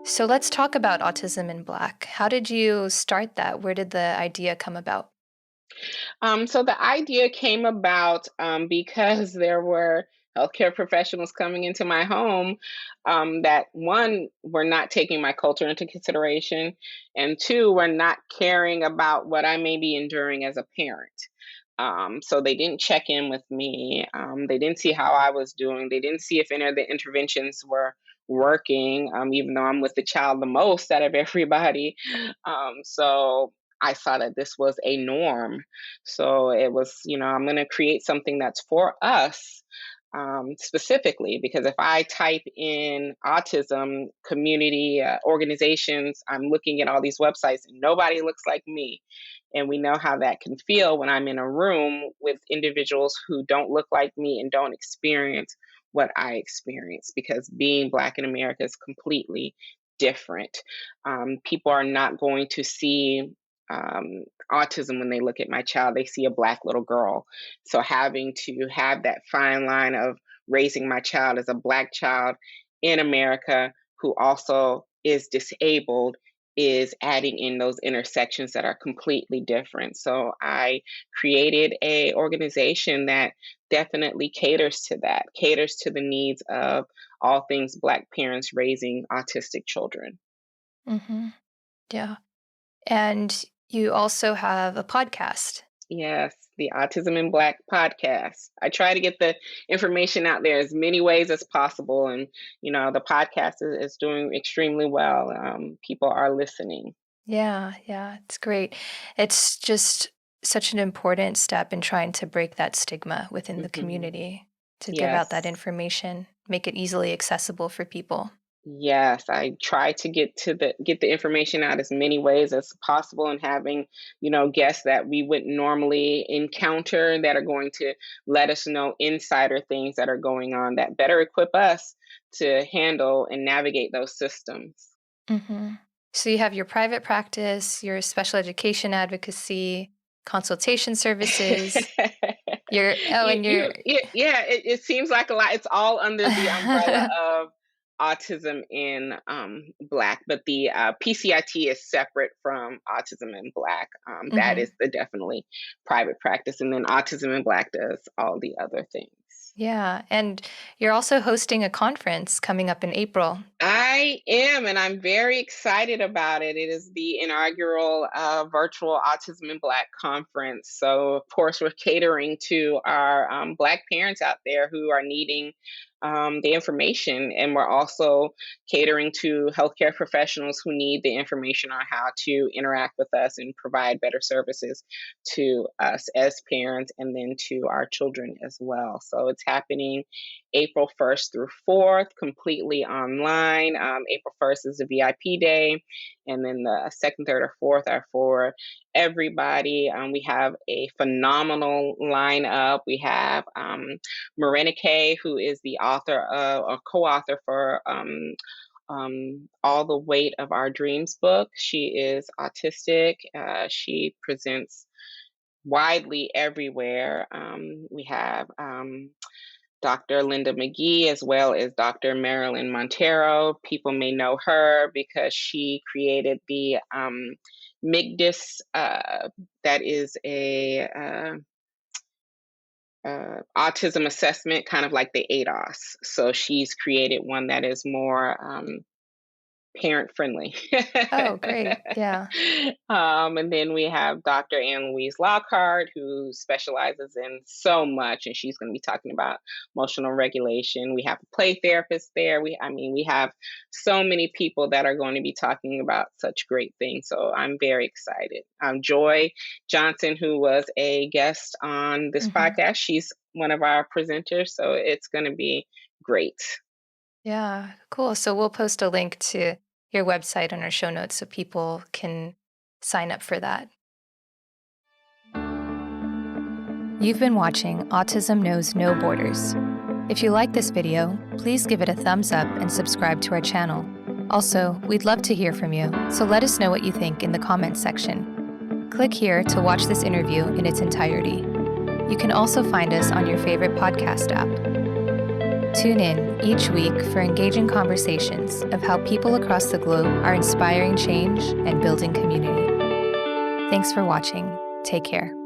So let's talk about Autism in Black. How did you start that? Where did the idea come about? So the idea came about because there were healthcare professionals coming into my home that one were not taking my culture into consideration, and two were not caring about what I may be enduring as a parent. So they didn't check in with me. They didn't see how I was doing. They didn't see if any of the interventions were working, even though I'm with the child the most out of everybody. So I saw that this was a norm. So it was, I'm going to create something that's for us specifically, because if I type in autism community organizations, I'm looking at all these websites and nobody looks like me. And we know how that can feel when I'm in a room with individuals who don't look like me and don't experience what I experience, because being Black in America is completely different. People are not going to see um, autism when they look at my child. They see a Black little girl. So having to have that fine line of raising my child as a Black child in America who also is disabled is adding in those intersections that are completely different. So I created a organization that definitely caters to that, caters to the needs of all things Black parents raising autistic children. Hmm. Yeah. And you also have a podcast. Yes, the Autism in Black podcast. I try to get the information out there as many ways as possible. And, the podcast is doing extremely well. People are listening. Yeah, yeah, it's great. It's just such an important step in trying to break that stigma within the Hmm. community, to give out that Yes. information, make it easily accessible for people. Yes, I try to get the information out as many ways as possible, and having, guests that we wouldn't normally encounter that are going to let us know insider things that are going on that better equip us to handle and navigate those systems. Hmm. So you have your private practice, your special education advocacy, consultation services, and your Yeah, it seems like a lot. It's all under the umbrella of autism in Black, but the PCIT is separate from autism in Black. That Mhm. is the definitely private practice, and then autism in Black does all the other things. Yeah, and you're also hosting a conference coming up in April. I am, and I'm very excited about it. It is the inaugural virtual Autism in Black conference. So, of course, we're catering to our Black parents out there who are needing the information, and we're also catering to healthcare professionals who need the information on how to interact with us and provide better services to us as parents and then to our children as well. So, it's happening April 1st through 4th, completely online. April 1st is a VIP day, and then the 2nd, 3rd, or 4th are for everybody. We have a phenomenal lineup. We have Marina Kay, who is the author of, or co author for All the Weight of Our Dreams book. She is autistic. She presents widely everywhere. We have Dr. Linda McGee, as well as Dr. Marilyn Montero. People may know her because she created the MIGDIS, that is a autism assessment, kind of like the ADOS. So she's created one that is more parent friendly. Oh, great. Yeah. And then we have Dr. Ann Louise Lockhart, who specializes in so much, and she's going to be talking about emotional regulation. We have a play therapist there. We have so many people that are going to be talking about such great things. So I'm very excited. Joy Johnson, who was a guest on this Mhm. podcast, she's one of our presenters. So it's going to be great. Yeah, cool. So we'll post a link to your website on our show notes so people can sign up for that. You've been watching Autism Knows No Borders. If you like this video, please give it a thumbs up and subscribe to our channel. Also, we'd love to hear from you, so let us know what you think in the comments section. Click here to watch this interview in its entirety. You can also find us on your favorite podcast app. Tune in each week for engaging conversations of how people across the globe are inspiring change and building community. Thanks for watching. Take care.